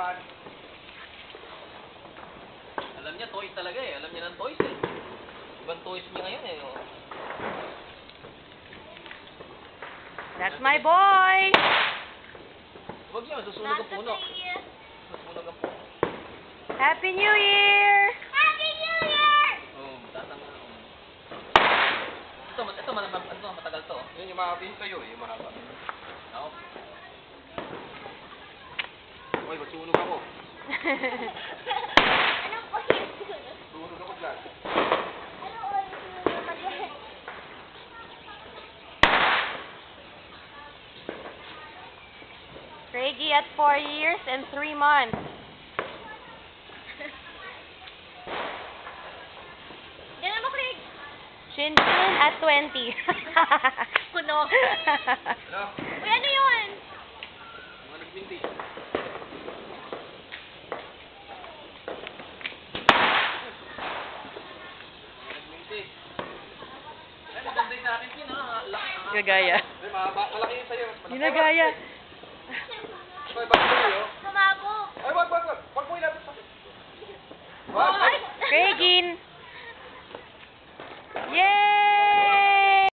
naman. Alam niya, toys talaga eh. Alam niya ng toys eh. Ibang toys niya ngayon eh. Oh. That's my boy! Huwag niya, masusunog ang puno. Masusunog ang puno. Happy New Year! Happy New Year! Oh, tatang na. Ito, matagal to. Yun yung mahaba yung sa'yo eh, yung mahaba. Oo. Uy, masunog ako. Anong oil sunod? Sunog ako dyan. Anong oil sunod pa dyan? Craigie at 4 years and 3 months. Ganun mo, Craig. Shinchin at 20. Puno. Ano? Uy, ano yun? Mga nagbinti. Nagbinti. Ay, maganda sa akin yun ha. Gagaya. Ay, mahaba. Malaki yung sa'yo. Ginagaya. Uy, bakit sa'yo? Sumabog. Ay, wag. Wag mo ilapit sa akin. Ay! Craigin!